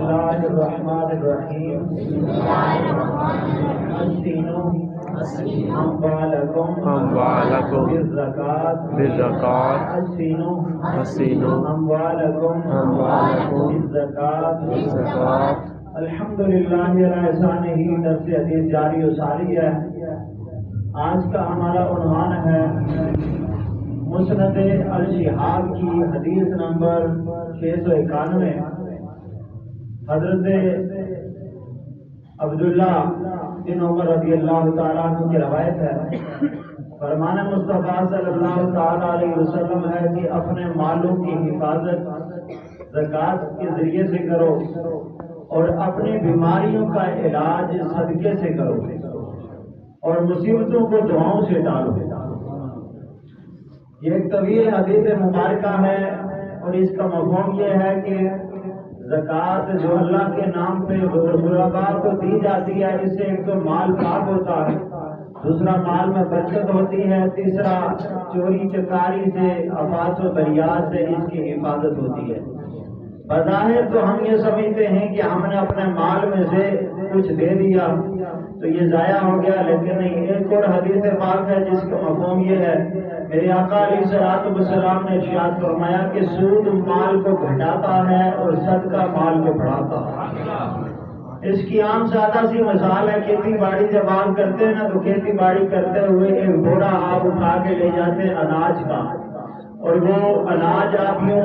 الله الرحمن الرحيم أحسنوا أموالكم بالزكاة أحسنوا أموالكم بالزكاة الحمدللہ احسانہ درس حدیث جاری و ساری ہے۔ آج کا ہمارا عنوان ہے مسند الشہاب کی حدیث نمبر 691۔ حضرت عبداللہ بن عمر رضی اللہ تعالیٰ عنہ کی روایت ہے، فرمان مصطفیٰ صلی اللہ تعالیٰ علیہ وسلم ہے کہ اپنے مالوں کی حفاظت زکوٰۃ کے ذریعے سے کرو اور اپنی بیماریوں کا علاج صدقے سے کرو اور مصیبتوں کو دعاؤں سے ٹالو۔ یہ ایک طویل حدیث مبارکہ ہے اور اس کا مفہوم یہ ہے کہ زکوٰۃ جو اللہ کے نام پہ غرباء کو دی جاتی ہے، اس سے ایک تو مال پاک ہوتا ہے، دوسرا مال میں برکت ہوتی ہے، تیسرا چوری چکاری سے آفات و بلیات سے اس کی حفاظت ہوتی ہے۔ بظاہر تو ہم یہ سمجھتے ہیں کہ ہم نے اپنے مال میں سے کچھ دے دیا تو یہ ضائع ہو گیا، لیکن نہیں۔ ایک اور حدیث پاک ہے جس کا مفہوم یہ ہے، میرے آقا علیہ الصلوۃ والسلام نے ارشاد فرمایا کہ سود مال کو گھٹاتا ہے اور صدقہ مال کو بڑھاتا ہے۔ اس کی عام سادہ سی مثال ہے، کھیتی باڑی جب آپ کرتے ہیں نا تو کھیتی باڑی کرتے ہوئے ایک بوڑا آپ اٹھا کے لے جاتے ہیں اناج کا، اور وہ اناج آپ یوں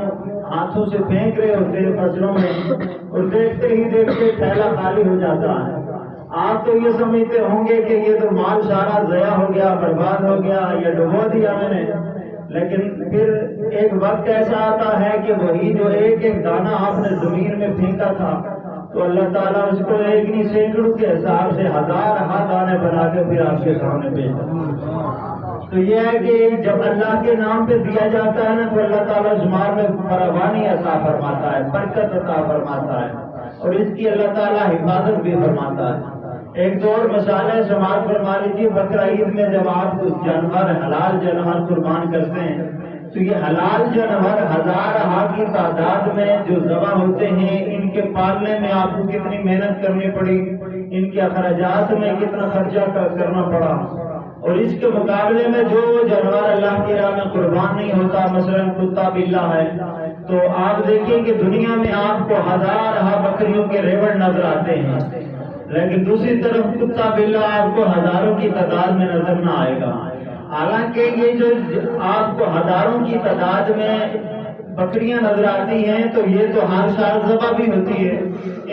ہاتھوں سے پھینک رہے ہوتے ہیں فصلوں میں، اور دیکھتے ہی دیکھتے تھیلا خالی ہو جاتا ہے۔ آپ تو یہ سمجھتے ہوں گے کہ یہ تو مال سارا ضائع ہو گیا، برباد ہو گیا، یہ ڈبو دیا میں نے، لیکن پھر ایک وقت ایسا آتا ہے کہ وہی جو ایک ایک دانہ آپ نے زمین میں پھینکا تھا تو اللہ تعالیٰ اس کو ایک نہیں سینکڑوں کے حساب سے ہزار دانے بنا کے پھر آپ کے سامنے بھیجتا۔ تو یہ ہے کہ جب اللہ کے نام پہ دیا جاتا ہے نا تو اللہ تعالیٰ شمار میں فراوانی عطا فرماتا ہے، برکت عطا فرماتا ہے، اور اس کی اللہ تعالیٰ حفاظت بھی فرماتا ہے۔ ایک دو اور مثالیں سماعت فرما لیجیے۔ بقرہ عید میں جب آپ جانور حلال جانور قربان کرتے ہیں تو یہ حلال جانور ہزارہ کی تعداد میں جو ذبح ہوتے ہیں، ان کے پالنے میں آپ کو کتنی محنت کرنی پڑی، ان کے اخراجات میں کتنا خرچہ کرنا پڑا، اور اس کے مقابلے میں جو جانور اللہ کی راہ میں قربان نہیں ہوتا، مثلا کتا بلّا ہے، تو آپ دیکھیں کہ دنیا میں آپ کو ہزارہ بکریوں کے ریوڑ نظر آتے ہیں، لیکن دوسری طرف کتا بلّا آپ کو ہزاروں کی تعداد میں نظر نہ آئے گا۔ حالانکہ یہ جو آپ کو ہزاروں کی تعداد میں بکریاں نظر آتی ہیں تو یہ تو ہر سال ذبح بھی ہوتی ہے،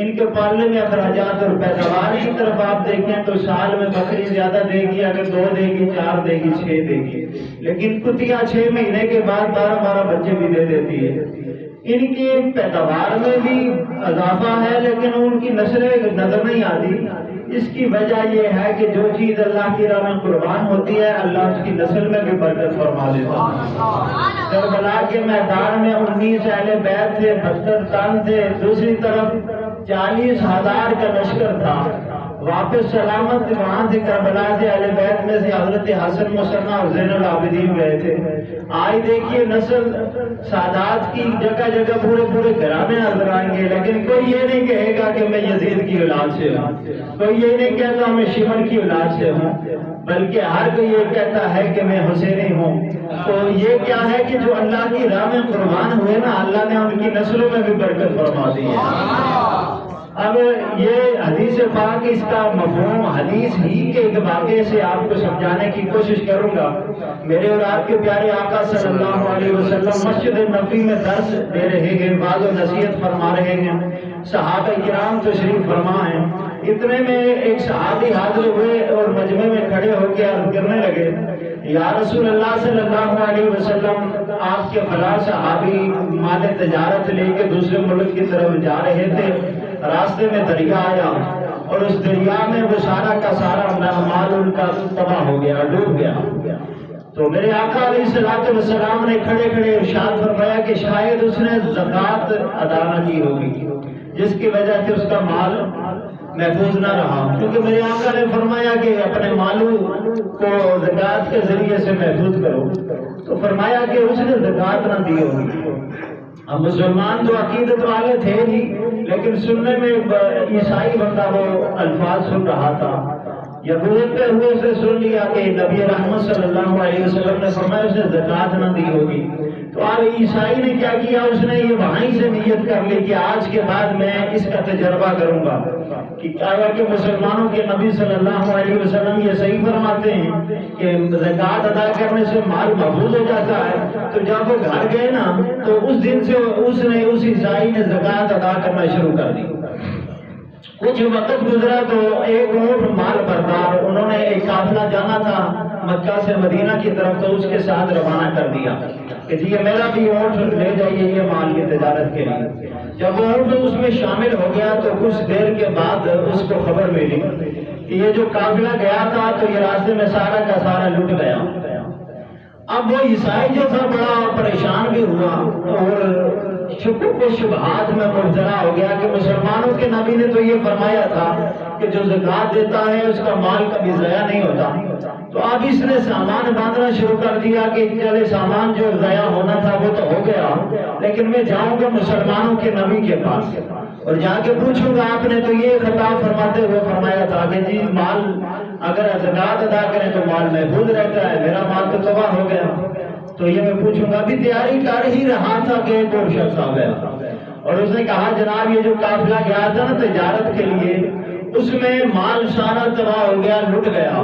ان کے پالنے میں اخراجات اور پیداوار کی طرف آپ دیکھیں تو سال میں بکری زیادہ دے گی، اگر 2 دے گی، 4 دے گی، 6 دے گی، لیکن کتیا 6 مہینے کے بعد 12 بچے بھی دے دیتی ہے۔ ان کی پیداوار میں بھی اضافہ ہے لیکن ان کی نسلیں نظر نہیں آتی۔ اس کی وجہ یہ ہے کہ جو چیز اللہ کی راہ میں قربان ہوتی ہے اللہ اس کی نسل میں بھی برکت فرما دیتا ہے۔ کربلا کے میدان میں 19 اہل بیت تھے، 72 تن تھے، دوسری طرف 40,000 کا لشکر تھا، واپس سلامت وہاں سے کربلا سے اہل بیت میں سے حضرت حسن مصنع اور زین العابدین گئے تھے۔ آج دیکھیے نسل سادات کی جگہ جگہ پورے گھرانے نظر آئیں گے، لیکن کوئی یہ نہیں کہے گا کہ میں یزید کی اولاد سے ہوں، کوئی یہ نہیں کہتا میں شمر کی اولاد سے ہوں، بلکہ ہر کوئی یہ کہتا ہے کہ میں حسینی ہوں۔ تو یہ کیا ہے کہ جو اللہ کی راہ میں قربان ہوئے نا، اللہ نے ان کی نسلوں میں بھی برکت فرما دی ہے۔ اب یہ حدیث پاک اس کا مفہوم حدیث ہی کے ایک واقعے سے آپ کو سمجھانے کی کوشش کروں گا۔ میرے اور آپ کے پیارے آقا صلی اللہ علیہ وسلم مسجد نبوی میں درس دے رہے ہیں، وعظ و نصیحت فرما رہے ہیں، صحابہ کرام تشریف فرما ہیں۔ اتنے میں ایک صحابی حاضر ہوئے اور مجمع میں کھڑے ہو کے عرض کرنے لگے، یا رسول اللہ صلی اللہ علیہ وسلم، آپ کے فلاں صحابی مال تجارت لے کے دوسرے ملک کی طرف جا رہے تھے، راستے میں دریا آیا اور اس دریا میں وہ سارا کا سارا مال ان کا تباہ ہو گیا، ڈوب گیا۔ تو میرے آقا علیہ السلام نے کھڑے کھڑے ارشاد فرمایا کہ شاید اس نے زکوٰۃ ادا نہ کی ہوگی، جس کی وجہ سے اس کا مال محفوظ نہ رہا، کیونکہ میرے آقا نے فرمایا کہ اپنے مالوں کو زکوٰۃ کے ذریعے سے محفوظ کرو، تو فرمایا کہ اس نے زکوٰۃ نہ دی ہوگی۔ اب مسلمان تو عقیدت والے تھے ہی، لیکن سننے میں عیسائی بندہ وہ الفاظ سن رہا تھا، یا گزرتے ہوئے اسے سن لیا کہ نبی رحمت صلی اللہ علیہ وسلم نے فرمایا اسے زکوٰۃ نہ دی ہوگی، تو اب عیسائی نے کیا کیا، اس نے یہ وہیں سے نیت کر لی کہ آج کے بعد میں اس کا تجربہ کروں گا کہ کیا کہ مسلمانوں کے نبی صلی اللہ علیہ وسلم یہ صحیح فرماتے ہیں کہ زکوٰۃ ادا کرنے سے مال محفوظ ہو جاتا ہے۔ تو جب وہ گھر گئے نا تو اس دن سے اس عیسائی نے زکوٰۃ ادا کرنا شروع کر دی۔ کچھ وقت گزرا تو ایک اونٹ مال بردار، انہوں نے ایک قافلہ جانا تھا مکہ سے مدینہ کی طرف، تو اس کے ساتھ روانہ کر دیا کہ جی یہ میرا بھی اونٹ لے جائیے یہ مال کی تجارت کے لیے۔ جب وہ اونٹ اس میں شامل ہو گیا تو کچھ دیر کے بعد اس کو خبر ملی کہ یہ جو قافلہ گیا تھا تو یہ راستے میں سارا کا سارا لٹ گیا۔ اب وہ عیسائی جو تھا بڑا پریشان بھی ہوا اور شکوک و شبہات میں مبتلا ہو گیا کہ مسلمانوں کے نبی نے تو یہ فرمایا تھا کہ جو زکوٰۃ دیتا ہے اس کا مال کبھی ضائع نہیں ہوتا۔ تو اب اس نے سامان باندھنا شروع کر دیا کہ چلے سامان جو ضائع ہونا تھا وہ تو ہو گیا، لیکن میں جاؤں گا مسلمانوں کے نبی کے پاس اور جا کے پوچھوں گا آپ نے تو یہ خطاب فرماتے ہوئے فرمایا تھا کہ جی مال اگر زکوٰۃ ادا کریں تو مال محفوظ رہتا ہے، میرا مال تو تباہ ہو گیا۔ تو یہ میں پوچھوں گا، ابھی تیاری کر ہی رہا تھا کہ ایک اور شخص آ گیا اور اس نے کہا جناب یہ جو قافلہ گیا تھا نا تجارت کے لیے اس میں مال سارا تباہ ہو گیا، لٹ گیا،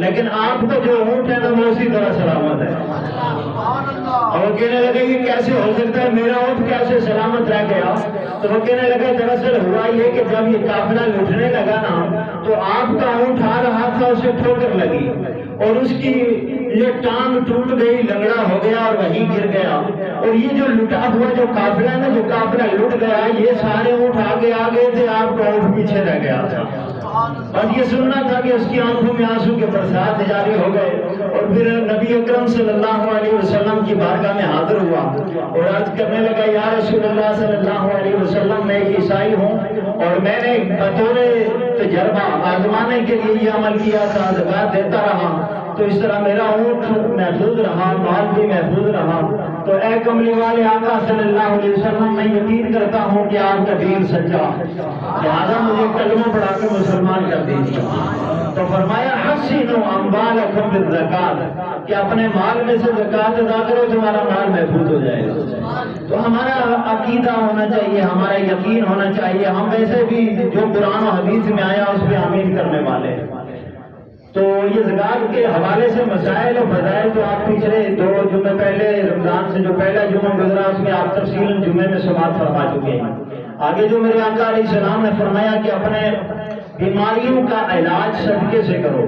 لیکن آپ کا جو اونٹ ہے نا وہ اسی طرح سلامت ہے۔ اور وہ کہنے لگے کہ کیسے ہو سکتا ہے، میرا اونٹ کیسے سلامت رہ گیا؟ تو وہ کہنے لگے دراصل ہوا یہ کہ جب یہ قافلہ لٹنے لگا نا تو آپ کا اونٹ آ رہا تھا، اسے ٹھوکر لگی اور اس کی یہ ٹانگ ٹوٹ گئی، لنگڑا ہو گیا اور وہیں گر گیا، اور یہ جو لٹا ہوا جو قافلہ ہے نا، جو قافلہ لٹ گیا، یہ سارے اونٹ آگے آگے تھے، آپ کا اونٹ پیچھے رہ گیا تھا۔ بس یہ سننا تھا کہ اس کی آنکھوں میں آنسو کے برسات جاری ہو گئے، اور پھر نبی اکرم صلی اللہ علیہ وسلم کی بارگاہ میں حاضر ہوا اور عرض کرنے لگا یا رسول اللہ صلی اللہ علیہ وسلم میں ایک عیسائی ہوں اور میں نے بطور تجربہ آزمانے کے لیے یہ عمل کیا تھا، زکوٰۃ دیتا رہا، تو اس طرح میرا اونٹ محفوظ رہا، مال بھی محفوظ رہا، تو اے کملی والے آقا صلی اللہ علیہ وسلم میں یقین کرتا ہوں کہ آپ کا دین سچا، لہذا مجھے کلمہ پڑھا کے مسلمان کر دیجیے۔ تو فرمایا حسنوا اموالکم بالزکوٰۃ، کہ اپنے مال میں سے زکوٰۃ ادا کرو تمہارا مال محفوظ ہو جائے گا۔ تو ہمارا عقیدہ ہونا چاہیے، ہمارا یقین ہونا چاہیے، ہم ویسے بھی جو قرآن و حدیث میں آیا اس پہ آمین کرنے والے ہیں۔ تو یہ زکوٰۃ کے حوالے سے مسائل و فضائل تو آپ پچھلے 2 جمعے پہلے رمضان سے جو پہلا جمعہ گزرا اس میں آپ تفصیل جمعے میں سماعت فرما چکے ہیں۔ آگے جو میرے آقا علیہ السلام نے فرمایا کہ اپنے بیماریوں کا علاج صدقے سے کرو۔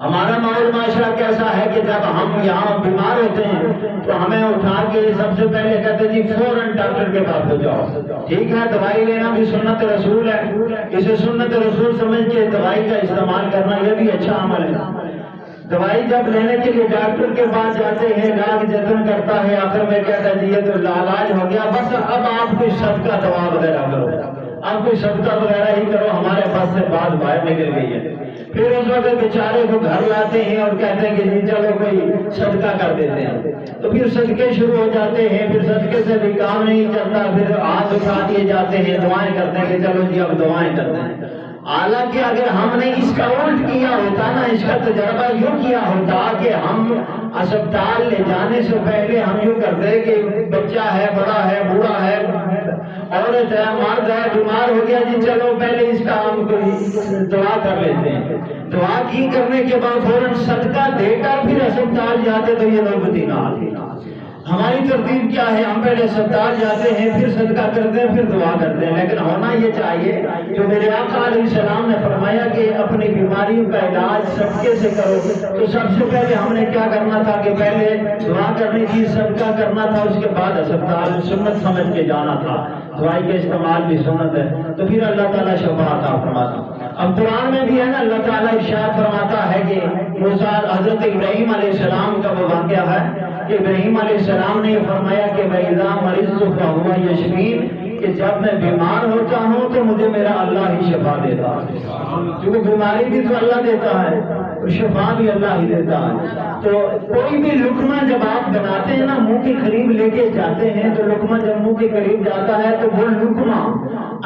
ہمارا ماحول معاشرہ کیسا ہے کہ جب ہم یہاں بیمار ہوتے ہیں تو ہمیں اٹھا کے سب سے پہلے کہتے ہیں جی فوراً ڈاکٹر کے پاس ہو جاؤ۔ ٹھیک ہے، دوائی لینا بھی سنت رسول ہے، اسے سنت رسول سمجھ کے دوائی کا استعمال کرنا یہ بھی اچھا عمل ہے۔ دوائی جب لینے کے لیے ڈاکٹر کے پاس جاتے ہیں، علاج جتن کرتا ہے، آخر میں کہتا ہے جی یہ تو علاج ہو گیا، بس اب آپ کوئی صدقہ دوا وغیرہ کرو، اب کوئی صدقہ وغیرہ ہی کرو، ہمارے پاس سے بات باہر نکل گئی ہے۔ پھر اس وقت بیچارے کو گھر لاتے ہیں اور کہتے ہیں کہ جی چلو کوئی صدقہ کر دیتے ہیں، تو پھر صدقے شروع ہو جاتے ہیں، پھر صدقے سے بھی کام نہیں چلتا، پھر ہاتھ اٹھا دیے جاتے ہیں، دعائیں کرتے ہیں کہ چلو جی اب دعائیں کرتے ہیں۔ حالانکہ اگر ہم نے اس کا الٹ کیا ہوتا نا، اس کا تجربہ یوں کیا ہوتا کہ ہم اسپتال لے جانے سے پہلے ہم یوں کرتے کہ بچہ ہے، بڑا ہے، بوڑھا ہے، عورت ہے، مرد ہے، بیمار ہو گیا، جی چلو پہلے اس کا ہم کوئی دعا کر لیتے ہیں۔ دعا کی کرنے کے بعد فوراً صدقہ دے کر پھر اسپتال جاتے تو یہ نوبتی نہ آتی۔ ہماری ترتیب کیا ہے، ہم پہلے اسپتال جاتے ہیں، پھر صدقہ کرتے ہیں، پھر دعا کرتے ہیں۔ لیکن ہونا یہ چاہیے جو میرے آقا علیہ السلام نے فرمایا کہ اپنی بیماریوں کا علاج صدقے سے کرو، تو سب سے پہلے ہم نے کیا کرنا تھا کہ پہلے دعا کرنی تھی، صدقہ کرنا تھا، اس کے بعد اسپتال سنت سمجھ کے جانا تھا۔ دوائی کا استعمال بھی سنت ہے، تو پھر اللہ تعالیٰ شفا عطا فرماتا۔ اب قرآن میں بھی ہے نا، اللہ تعالیٰ ارشاد فرماتا ہے کہ حضرت ابراہیم علیہ السلام کا وہ واقعہ ہے کہ ابراہیم علیہ السلام نے یہ فرمایا کہ وَإِذَا مَرِضْتُ فَهُوَ يَشْفِينِ، کہ جب میں بیمار ہوتا ہوں تو مجھے میرا اللہ ہی شفا دیتا ہے، کیونکہ بیماری بھی تو اللہ دیتا ہے۔ اور شفا بھی اللہ ہی دیتا ہے۔ تو کوئی بھی لقمہ جب آپ بناتے ہیں نا، منہ کے قریب لے کے جاتے ہیں، تو لقمہ جب منہ کے قریب جاتا ہے تو وہ لقمہ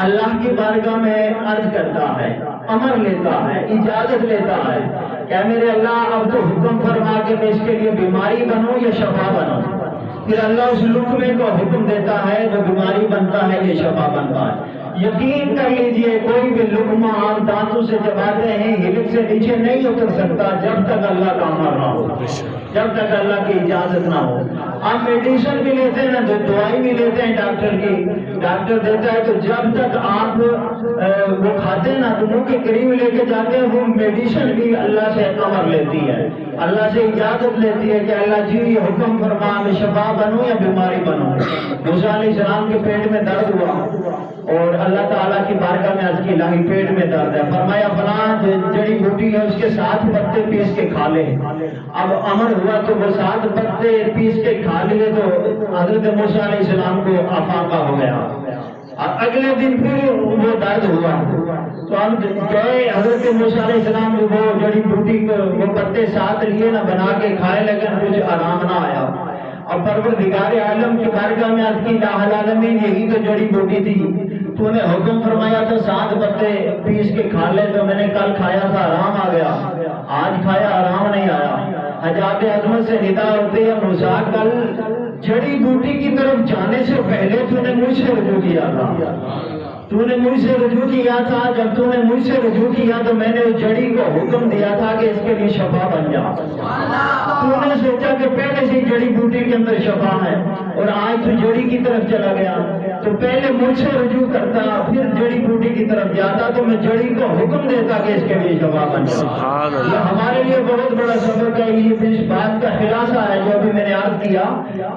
اللہ کی بارگاہ میں عرض کرتا ہے، امر لیتا ہے، اجازت لیتا ہے کہ میرے اللہ اب تو حکم فرما کے میں اس کے لیے بیماری بنوں یا شفا بنوں۔ پھر اللہ اس لقمے کو حکم دیتا ہے، جو بیماری بنتا ہے یہ شفا بنتا ہے۔ یقین کر لیجئے کوئی بھی لقمہ آپ دانتوں سے چباتے ہیں، ہلک سے نیچے نہیں اتر سکتا جب تک اللہ کا امر نہ ہو، جب تک اللہ کی اجازت نہ ہو۔ آپ میڈیسن بھی لیتے ہیں نا، جو دوائی بھی لیتے ہیں ڈاکٹر کی، ڈاکٹر دیتا ہے، تو جب تک آپ وہ کھاتے ہیں نا تو منہ کے قریب لے کے جاتے ہیں، وہ میڈیسن بھی اللہ سے امر لیتی ہے، اللہ سے اجازت لیتی ہے کہ اللہ جی یہ حکم فرما میں شفا بنوں یا بیماری بنوں۔ موسیٰ علیہ السلام کے پیٹ میں درد ہوا اور اللہ تعالیٰ کی بارگاہ میں عرض کی الہی پیٹ میں درد ہے، فرمایا فلاں جڑی بوٹی ہے اس کے 7 پتے پیس کے کھا لے۔ اب امر ہوا تو وہ 7 پتے پیس کے کھا لیے تو حضرت موسیٰ علیہ السلام کو افاقہ ہو گیا۔ اگلے دن پھر وہ درد ہوا تو ہم گئے، حضرت موسیٰ علیہ السلام وہ جڑی بوٹی کو وہ پتے ساتھ لیے نہ بنا کے کھائے، لیکن کچھ آرام نہ آیا۔ اور پروردگار عالم کی بارگاہ میں عرض کی الہ العالمین یہی تو جڑی بوٹی تھی، تو نے حکم فرمایا تھا 7 پتے پیس کے کھا لے، تو میں نے کل کھایا تھا آرام آ گیا، آج کھایا آرام نہیں آیا۔ حجاب عظمت سے ندا ہوتے ہیں موسیٰ کل جڑی بوٹی کی طرف جانے سے پہلے تو نے مجھ سے رجوع کیا تھا، تو نے مجھ سے رجوع کیا تھا۔ جب تو نے مجھ سے رجوع کیا تو میں نے اس جڑی کو حکم دیا تھا کہ اس کے لیے شفا بن جا۔ تو نے سوچا کہ پہلے سے جڑی بوٹی کے اندر شفا ہے اور آج تو جڑی کی طرف چلا گیا، تو پہلے مجھ سے رجوع کرتا پھر جڑی بوٹی کی طرف جاتا تو میں جڑی کو حکم دیتا کہ اس کے لیے شفا بن جا۔ یہ ہمارے لیے بہت بڑا سبق ہے۔ یہ اس بات کا خلاصہ ہے جو ابھی میں نے عرض کیا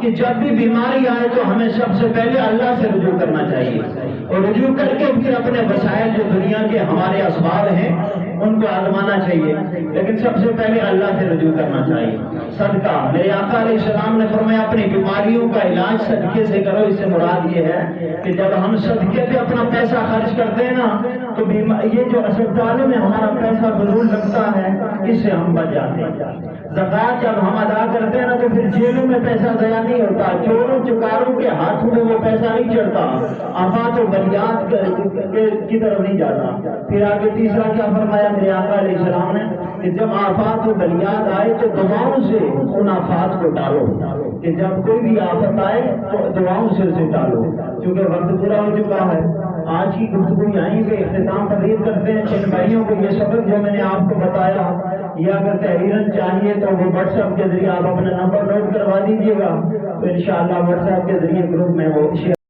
کہ جب بھی بیماری آئے تو ہمیں سب سے پہلے اللہ سے رجوع کرنا چاہیے، اور رجوع کر کے پھر اپنے وسائل جو دنیا کے ہمارے اسباب ہیں ان کو آزمانا چاہیے، لیکن سب سے پہلے اللہ سے رجوع کرنا چاہیے۔ صدقہ، میرے آقا علیہ السلام نے فرمایا اپنی بیماریوں کا علاج صدقے سے کرو۔ اس سے مراد یہ ہے کہ جب ہم صدقے پہ اپنا پیسہ خرچ کرتے ہیں نا تو یہ جو اسپتالوں میں ہمارا پیسہ فضول لگتا ہے اس سے ہم بچ جاتے ہیں۔ زکوٰۃ جب ہم ادا کرتے ہیں نا تو پھر جیلوں میں پیسہ ضائع نہیں ہوتا، چوروں چکاروں کے ہاتھوں میں وہ پیسہ نہیں چڑھتا، آفات و بلیات کی طرف نہیں جاتا۔ پھر آگے تیسرا کیا فرمایا میرے آقا علیہ السلام نے کہ جب آفات و بلیات آئے تو دعاؤں سے ان آفات کو ٹالو، کہ جب کوئی بھی آفت آئے تو دعاؤں سے اسے ٹالو۔ کیونکہ وقت پورا ہو چکا ہے، آج کی گفتگو یہیں پہ اختتام پذیر کرتے ہیں۔ جن بھائیوں کو یہ سبق جو میں نے آپ کو بتایا، یہ اگر تحریراً چاہیے تو وہ واٹس ایپ کے ذریعے آپ اپنا نمبر نوٹ کروا دیجیے گا، تو انشاءاللہ واٹس ایپ کے ذریعے گروپ میں وہ